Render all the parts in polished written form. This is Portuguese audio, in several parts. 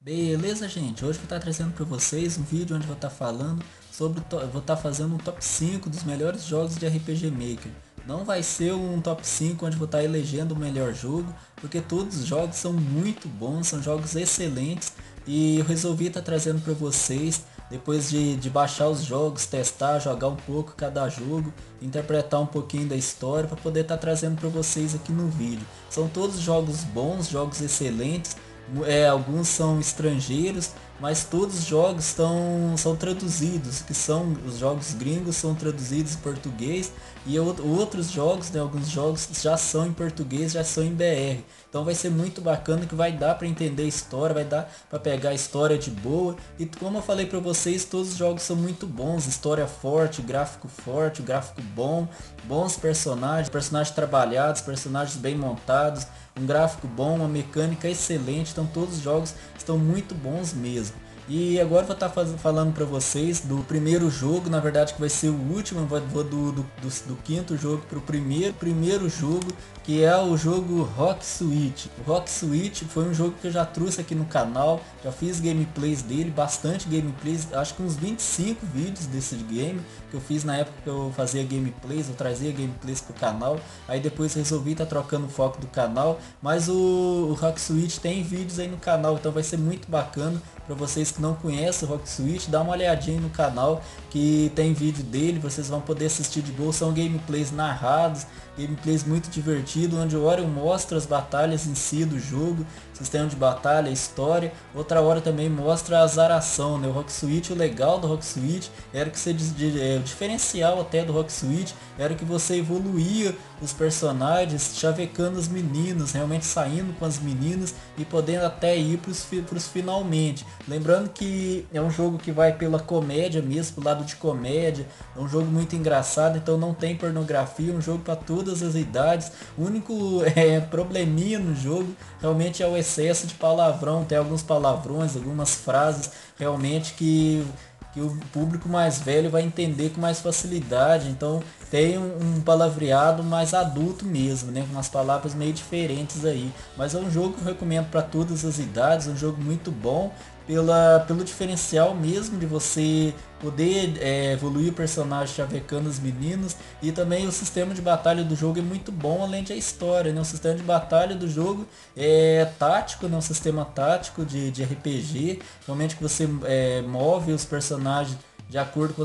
Beleza, gente? Hoje eu vou estar trazendo para vocês um vídeo onde eu vou estar falando sobre, vou estar fazendo um top 5 dos melhores jogos de RPG Maker. Não vai ser um top 5 onde eu vou estar elegendo o melhor jogo, porque todos os jogos são muito bons, são jogos excelentes e eu resolvi estar trazendo para vocês depois de baixar os jogos, testar, jogar um pouco cada jogo, interpretar um pouquinho da história para poder estar trazendo para vocês aqui no vídeo. São todos jogos bons, jogos excelentes. Alguns são estrangeiros, mas todos os jogos são traduzidos, que são os jogos gringos são traduzidos em português e outros jogos, né, alguns jogos já são em português, já são em BR. Então vai ser muito bacana, que vai dar para entender a história, vai dar para pegar a história de boa. E como eu falei para vocês, todos os jogos são muito bons, história forte, gráfico bom, bons personagens trabalhados, personagens bem montados, um gráfico bom, uma mecânica excelente. Então todos os jogos estão muito bons mesmo. E agora eu vou estar falando para vocês do primeiro jogo, na verdade que vai ser o último. Eu vou do quinto jogo para o primeiro jogo, que é o jogo Rock Switch. O Rock Switch foi um jogo que eu já trouxe aqui no canal, já fiz gameplays dele, bastante gameplays, acho que uns 25 vídeos desse game que eu fiz na época que eu fazia gameplays, eu trazia gameplays pro canal. Aí depois resolvi estar trocando o foco do canal, mas o Rock Switch tem vídeos aí no canal, então vai ser muito bacana para vocês que não conhecem o Rock Switch, dá uma olhadinha no canal que tem vídeo dele, vocês vão poder assistir de boa. São gameplays narrados, gameplays muito divertidos, onde hora eu mostro as batalhas em si do jogo, sistema de batalha, história, outra hora também mostra a zaração, né? O Rock Switch, o legal do Rock Switch era que o diferencial até do Rock Switch era que você evoluía os personagens, chavecando as meninas, realmente saindo com as meninas e podendo até ir pros finalmente. Lembrando que é um jogo que vai pela comédia mesmo, pro lado de comédia, é um jogo muito engraçado, então não tem pornografia, um jogo para todas as idades. O único probleminha no jogo realmente é o excesso de palavrão, tem alguns palavrões, algumas frases realmente que o público mais velho vai entender com mais facilidade. Então tem um palavreado mais adulto mesmo, né, com umas palavras meio diferentes aí. Mas é um jogo que eu recomendo para todas as idades, um jogo muito bom pelo diferencial mesmo de você poder evoluir o personagem chavecando os meninos. E também o sistema de batalha do jogo é muito bom, além da história, né? O sistema de batalha do jogo é tático, né? Um sistema tático de RPG, realmente que você move os personagens de acordo com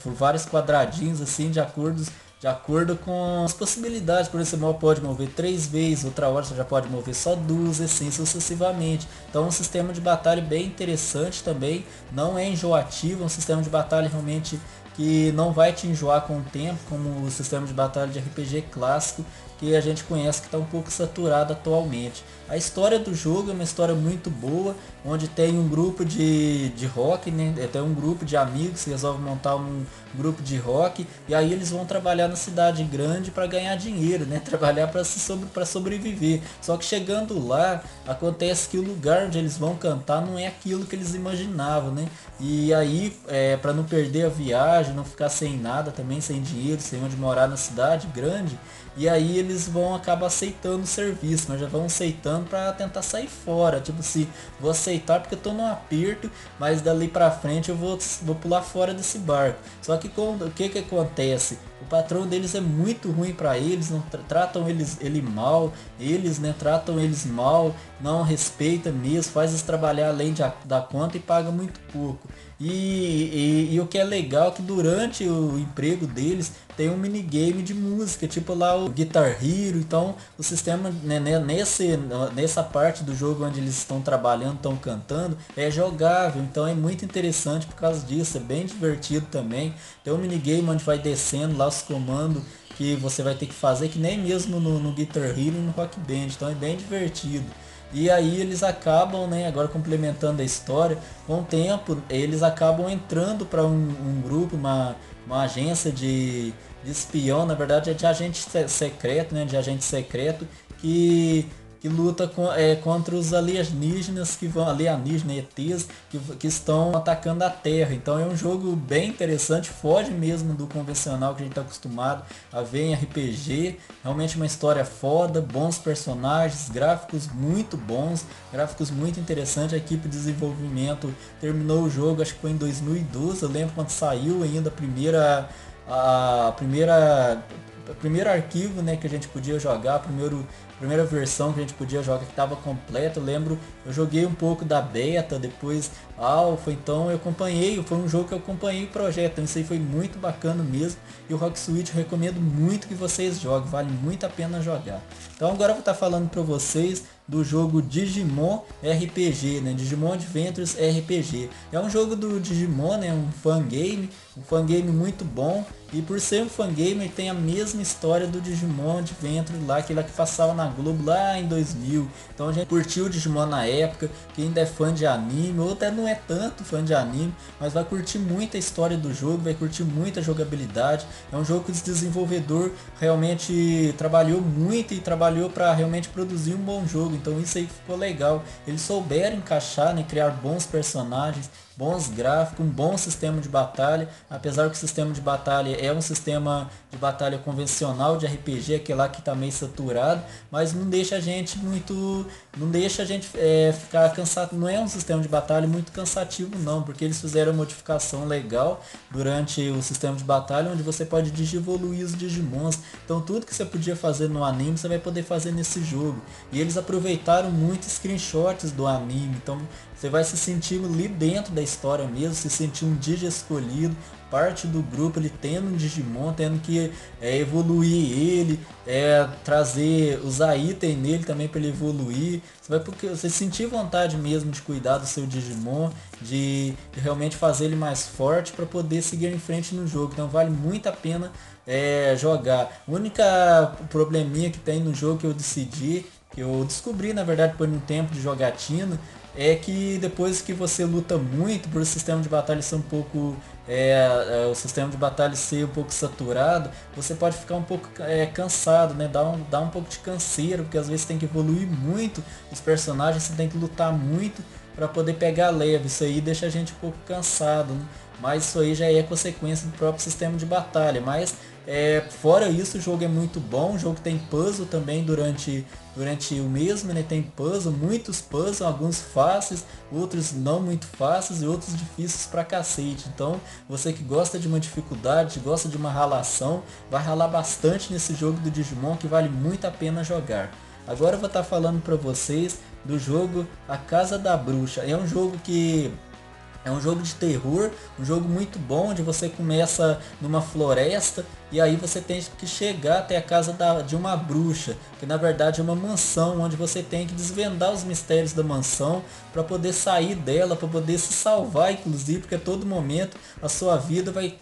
por vários quadradinhos assim, de acordo com as possibilidades. Por exemplo, você pode mover 3 vezes, outra hora você já pode mover só 2, assim sucessivamente. Então é um sistema de batalha bem interessante também, não é enjoativo, é um sistema de batalha realmente que não vai te enjoar com o tempo, como o sistema de batalha de RPG clássico que a gente conhece, que está um pouco saturado atualmente. A história do jogo é uma história muito boa, onde tem um grupo de rock, né? Tem um grupo de amigos que resolvem montar um grupo de rock, e aí eles vão trabalhar na cidade grande para ganhar dinheiro, né? Trabalhar para sobreviver. Só que chegando lá, acontece que o lugar onde eles vão cantar não é aquilo que eles imaginavam, né? E aí, para não perder a viagem, não ficar sem nada também, sem dinheiro, sem onde morar na cidade grande, e aí eles vão acabar aceitando o serviço, mas já vão aceitando para tentar sair fora. Tipo assim, vou aceitar porque eu tô num aperto, mas dali pra frente eu vou pular fora desse barco. Só que o que acontece? O patrão deles é muito ruim para eles, não tratam ele mal, eles, né, tratam eles mal, não respeita mesmo, faz eles trabalhar além da conta e paga muito pouco. E o que é legal é que durante o emprego deles tem um minigame de música, tipo lá o Guitar Hero. Então o sistema, né, nessa parte do jogo onde eles estão trabalhando, estão cantando, é jogável. Então é muito interessante por causa disso, é bem divertido também. Tem um minigame onde vai descendo lá os comandos que você vai ter que fazer, que nem mesmo no Guitar Hero e no Rock Band. Então é bem divertido. E aí eles acabam, né, agora complementando a história, com o tempo eles acabam entrando para um grupo, uma agência de espião, na verdade é de agente secreto, né, de agente secreto, que que luta contra os alienígenas que vão, alienígenas, ETs, que estão atacando a Terra. Então é um jogo bem interessante, foge mesmo do convencional que a gente está acostumado a ver em RPG. Realmente uma história foda, bons personagens, gráficos muito bons, gráficos muito interessantes. A equipe de desenvolvimento terminou o jogo, acho que foi em 2012, eu lembro quando saiu ainda o primeiro arquivo, né, que a gente podia jogar, primeira versão que a gente podia jogar, que estava completa. Eu lembro, eu joguei um pouco da beta, depois alpha, então eu acompanhei, foi um jogo que eu acompanhei o projeto, então isso aí foi muito bacana mesmo. E o Rock Switch eu recomendo muito que vocês joguem, vale muito a pena jogar. Então agora eu vou estar falando para vocês do jogo Digimon RPG, né? Digimon Adventures RPG. É um jogo do Digimon, né? Um fangame muito bom. E por ser um fangame, ele tem a mesma história do Digimon Adventure lá, aquele que passava na Globo lá em 2000. Então a gente curtiu o Digimon na época, quem ainda é fã de anime, ou até não é tanto fã de anime, mas vai curtir muito a história do jogo, vai curtir muito a jogabilidade. É um jogo que o desenvolvedor realmente trabalhou muito e trabalhou para realmente produzir um bom jogo. Então isso aí ficou legal. Eles souberam encaixar, né, criar bons personagens, bons gráficos, um bom sistema de batalha, apesar que o sistema de batalha é um sistema de batalha convencional de RPG, aquele lá que está meio saturado, mas não deixa a gente ficar cansado. Não é um sistema de batalha muito cansativo não, porque eles fizeram uma modificação legal durante o sistema de batalha, onde você pode digivoluir os Digimons. Então tudo que você podia fazer no anime, você vai poder fazer nesse jogo. E eles aproveitaram muito screenshots do anime, então você vai se sentir ali dentro da história mesmo, se sentir um Digi escolhido, parte do grupo, ele tendo um Digimon, tendo que evoluir ele, usar item nele também para ele evoluir. Você sentir vontade mesmo de cuidar do seu Digimon, de realmente fazer ele mais forte para poder seguir em frente no jogo. Então vale muito a pena jogar. O único probleminha que tem no jogo que eu descobri na verdade depois de um tempo de jogatina, é que depois que você luta muito, por o sistema de batalha ser o sistema de batalha ser um pouco saturado, você pode ficar um pouco cansado, né? Dá um pouco de canseira, porque às vezes você tem que evoluir muito os personagens, você tem que lutar muito para poder pegar leve. Isso aí deixa a gente um pouco cansado, né? Mas isso aí já é consequência do próprio sistema de batalha. Mas fora isso, o jogo é muito bom. O jogo tem puzzle também durante o mesmo, né? Tem muitos puzzles, alguns fáceis, outros não muito fáceis e outros difíceis pra cacete. Então você que gosta de uma dificuldade, gosta de uma ralação, vai ralar bastante nesse jogo do Digimon, que vale muito a pena jogar. Agora eu vou estar falando pra vocês do jogo A Casa da Bruxa. É um jogo de terror, um jogo muito bom, onde você começa numa floresta e aí você tem que chegar até a casa de uma bruxa, que na verdade é uma mansão, onde você tem que desvendar os mistérios da mansão para poder sair dela, para poder se salvar, inclusive, porque a todo momento a sua vida vai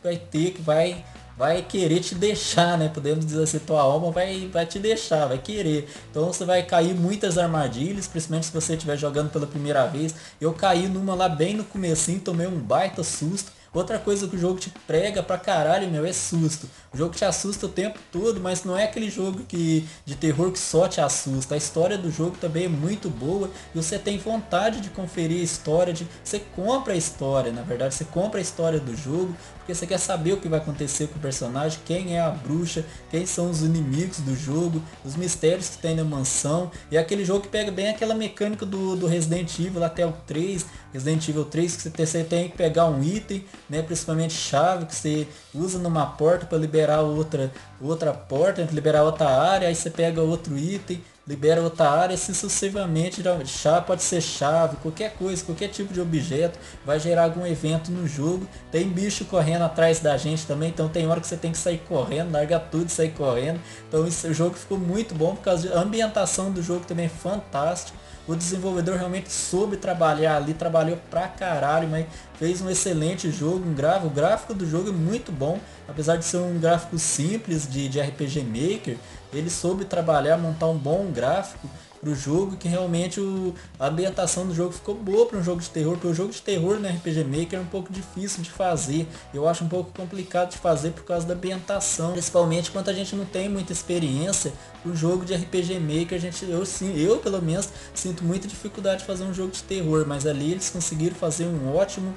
querer te deixar, né? Podemos dizer assim, tua alma vai te deixar, vai querer. Então você vai cair muitas armadilhas, principalmente se você estiver jogando pela primeira vez. Eu caí numa lá bem no comecinho, tomei um baita susto. Outra coisa que o jogo te prega pra caralho, meu, é susto. O jogo te assusta o tempo todo, mas não é aquele jogo de terror que só te assusta. A história do jogo também é muito boa e você tem vontade de conferir a história, você compra a história, na verdade, você compra a história do jogo, porque você quer saber o que vai acontecer com o personagem, quem é a bruxa, quem são os inimigos do jogo, os mistérios que tem na mansão. E é aquele jogo que pega bem aquela mecânica do Resident Evil até o 3, Resident Evil 3, que você tem que pegar um item, né, principalmente chave, que você usa numa porta para liberar outra porta, liberar outra área, aí você pega outro item, libera outra área, assim sucessivamente. Chave pode ser chave, qualquer coisa, qualquer tipo de objeto vai gerar algum evento no jogo. Tem bicho correndo atrás da gente também, então tem hora que você tem que sair correndo, largar tudo e sair correndo. Então o jogo ficou muito bom, por causa da ambientação do jogo também é fantástica. O desenvolvedor realmente soube trabalhar ali, trabalhou pra caralho, mas fez um excelente jogo. O gráfico do jogo é muito bom, apesar de ser um gráfico simples de RPG Maker, ele soube trabalhar, montar um bom gráfico. pro jogo, que realmente a ambientação do jogo ficou boa para um jogo de terror, porque o jogo de terror no RPG Maker é um pouco difícil de fazer, eu acho um pouco complicado de fazer por causa da ambientação, principalmente quando a gente não tem muita experiência. O jogo de RPG Maker, eu pelo menos sinto muita dificuldade de fazer um jogo de terror, mas ali eles conseguiram fazer um ótimo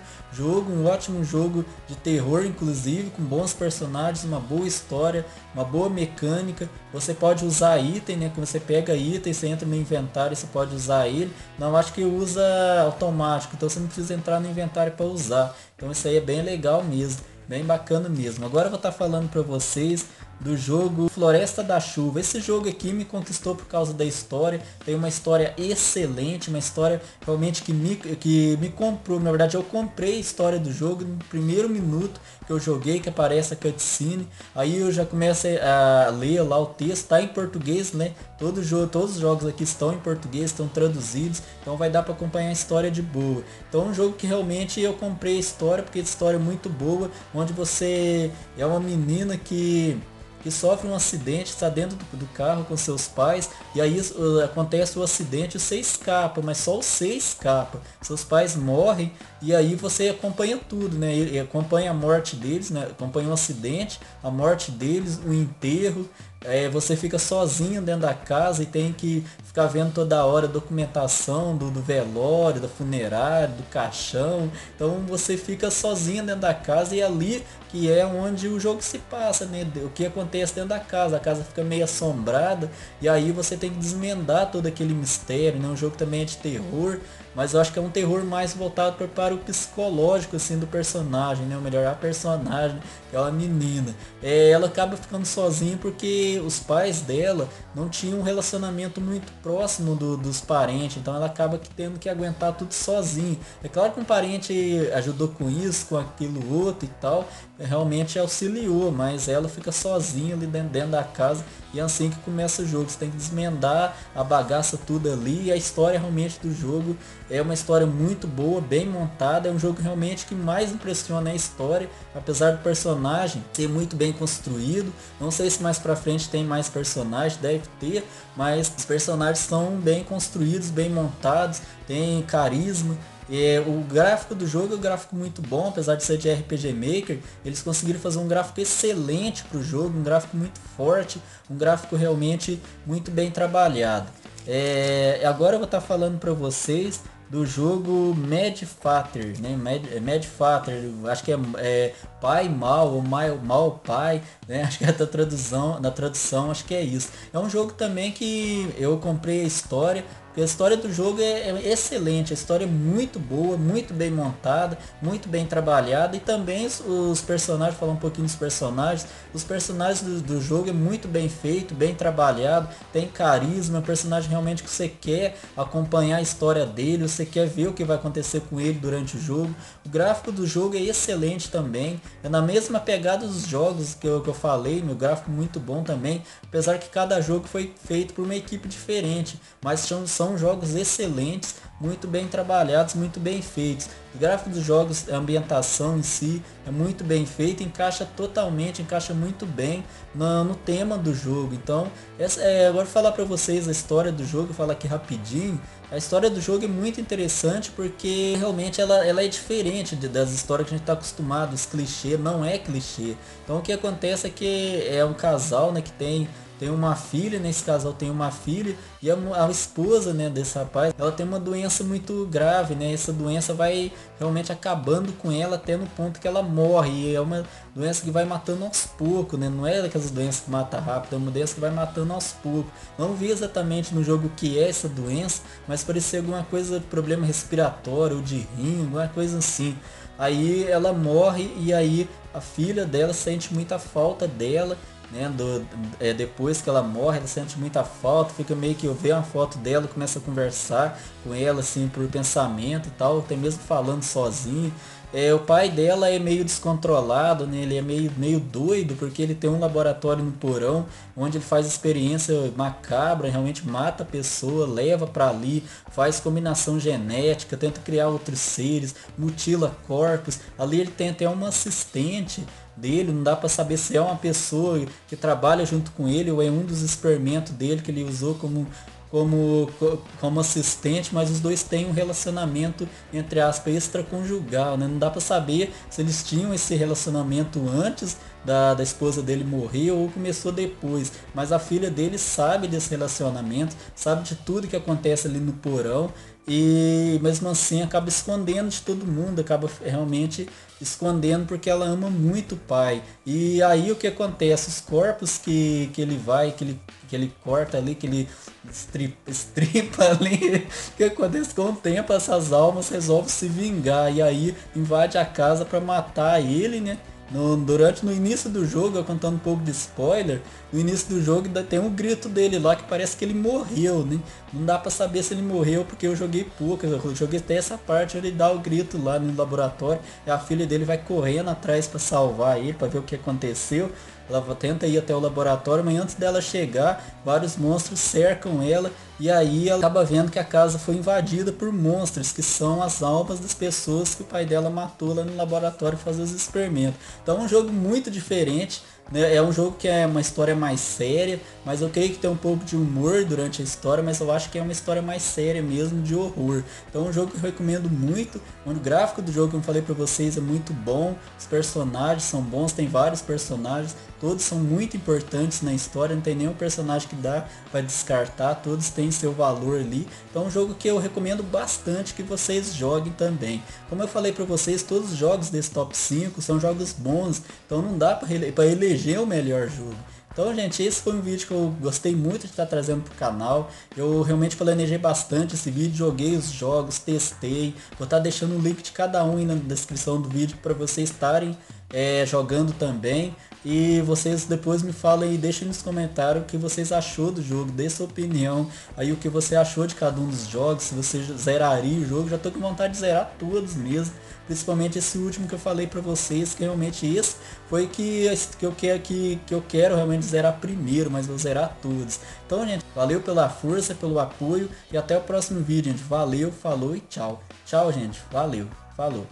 jogo de terror, inclusive com bons personagens, uma boa história, uma boa mecânica. Você pode usar item, né? Que você pega item, você entra no inventário e você pode usar ele. Não, acho que usa automático, então você não precisa entrar no inventário para usar. Então isso aí é bem legal mesmo, bem bacana mesmo. Agora eu vou estar falando para vocês do jogo Floresta da Chuva. Esse jogo aqui me conquistou por causa da história. Tem uma história excelente, uma história realmente que me comprou. Na verdade, eu comprei a história do jogo no primeiro minuto que eu joguei, que aparece a cutscene. Aí eu já começo a ler lá o texto, tá em português, né? Todos os jogos aqui estão em português, estão traduzidos, então vai dar para acompanhar a história de boa. Então é um jogo que realmente eu comprei a história, porque a história é muito boa, onde você é uma menina que sofre um acidente, está dentro do carro com seus pais, e aí acontece o acidente, você escapa, mas só você escapa. Seus pais morrem, e aí você acompanha tudo, né? E acompanha a morte deles, né? Acompanha o acidente, a morte deles, o enterro. Você fica sozinho dentro da casa e tem que ficar vendo toda hora a documentação do velório, da funerária, do caixão. Então você fica sozinho dentro da casa, e ali que é onde o jogo se passa, né? O que acontece dentro da casa. A casa fica meio assombrada, e aí você tem que desmendar todo aquele mistério, né? O jogo também é de terror, mas eu acho que é um terror mais voltado para o psicológico, assim, do personagem, né? Ou melhor, a personagem, que é uma menina. Ela acaba ficando sozinha porque os pais dela não tinham um relacionamento muito próximo dos parentes, então ela acaba tendo que aguentar tudo sozinha. É claro que um parente ajudou com isso, com aquilo outro e tal, realmente auxiliou, mas ela fica sozinha ali dentro da casa, e é assim que começa o jogo. Você tem que desmendar a bagaça tudo ali, e a história realmente do jogo é uma história muito boa, bem montada. É um jogo realmente que mais impressiona a história, apesar do personagem ser muito bem construído. Não sei se mais pra frente tem mais personagens, deve ter, mas os personagens são bem construídos, bem montados, tem carisma. O gráfico do jogo é um gráfico muito bom, apesar de ser de RPG Maker, eles conseguiram fazer um gráfico excelente para o jogo, um gráfico muito forte, um gráfico realmente muito bem trabalhado. Agora eu vou estar falando para vocês do jogo Mad Father, né? Mad Father, acho que é pai mal ou mal pai, né? Acho que é na tradução acho que é isso. É um jogo também que eu comprei a história, porque a história do jogo é excelente, a história é muito boa, muito bem montada, muito bem trabalhada, e também os personagens, falar um pouquinho dos personagens, os personagens do jogo é muito bem feito, bem trabalhado, tem carisma, é um personagem realmente que você quer acompanhar a história dele, você quer ver o que vai acontecer com ele durante o jogo. O gráfico do jogo é excelente também, é na mesma pegada dos jogos que eu falei, meu gráfico muito bom também, apesar que cada jogo foi feito por uma equipe diferente, mas são jogos excelentes, muito bem trabalhados, muito bem feitos. O gráfico dos jogos, a ambientação em si é muito bem feita, encaixa muito bem no tema do jogo. Então, agora falar para vocês a história do jogo, falar aqui rapidinho. A história do jogo é muito interessante porque realmente ela é diferente das histórias que a gente está acostumado, os clichês, não é clichê. Então o que acontece é que é um casal, né, que tem uma filha, nesse casal tem uma filha, e a esposa, né, desse rapaz, ela tem uma doença muito grave, né, essa doença vai realmente acabando com ela até no ponto que ela morre, e é uma doença que vai matando aos poucos, né, não é daquelas doenças que mata rápido, é uma doença que vai matando aos poucos. Não vi exatamente no jogo o que é essa doença, mas parecia alguma coisa de problema respiratório, ou de rim, alguma coisa assim. Aí ela morre, e aí a filha dela sente muita falta dela, né, depois que ela morre, ela sente muita falta, fica meio que eu vejo uma foto dela, começa a conversar com ela assim por pensamento e tal, até mesmo falando sozinho. O pai dela é meio descontrolado, né? Ele é meio doido, porque ele tem um laboratório no porão, onde ele faz experiência macabra, realmente mata a pessoa, leva para ali, faz combinação genética, tenta criar outros seres, mutila corpos. Ali ele tem até uma assistente dele, não dá para saber se é uma pessoa que trabalha junto com ele ou é um dos experimentos dele que ele usou como como assistente, mas os dois têm um relacionamento, entre aspas, extraconjugal, né? Não dá pra saber se eles tinham esse relacionamento antes da esposa dele morrer ou começou depois, mas a filha dele sabe desse relacionamento, sabe de tudo que acontece ali no porão e mesmo assim acaba escondendo de todo mundo, acaba realmente escondendo porque ela ama muito o pai. E aí o que acontece? Os corpos que ele vai, que ele corta ali, que ele estripa ali, o que acontece com o tempo? Essas almas resolvem se vingar e aí invade a casa para matar ele, né? No início do jogo, eu contando um pouco de spoiler, no início do jogo tem um grito dele lá que parece que ele morreu, né? Não dá pra saber se ele morreu porque eu joguei pouco, eu joguei até essa parte, ele dá o grito lá no laboratório e a filha dele vai correndo atrás pra salvar ele, pra ver o que aconteceu. Ela tenta ir até o laboratório, mas antes dela chegar, vários monstros cercam ela e aí ela acaba vendo que a casa foi invadida por monstros, que são as almas das pessoas que o pai dela matou lá no laboratório fazer os experimentos. Então é um jogo muito diferente, né? É um jogo que é uma história mais séria, mas eu creio que tem um pouco de humor durante a história, mas eu acho que é uma história mais séria mesmo, de horror. Então é um jogo que eu recomendo muito, o gráfico do jogo, como eu falei pra vocês, é muito bom, os personagens são bons, tem vários personagens, todos são muito importantes na história, não tem nenhum personagem que dá para descartar, todos têm seu valor ali. Então é um jogo que eu recomendo bastante que vocês joguem também. Como eu falei para vocês, todos os jogos desse top 5 são jogos bons, então não dá para eleger o melhor jogo. Então, gente, esse foi um vídeo que eu gostei muito de estar trazendo pro canal. Eu realmente planejei bastante esse vídeo, joguei os jogos, testei. Vou estar deixando o link de cada um aí na descrição do vídeo para vocês estarem jogando também. E vocês depois me falem e deixem nos comentários o que vocês achou do jogo, dê sua opinião, aí o que você achou de cada um dos jogos, se você zeraria o jogo. Já tô com vontade de zerar todos mesmo, principalmente esse último que eu falei pra vocês, que realmente esse foi que eu quero realmente zerar primeiro, mas vou zerar todos. Então, gente, valeu pela força, pelo apoio e até o próximo vídeo, gente. Valeu, falou e tchau. Tchau, gente. Valeu, falou.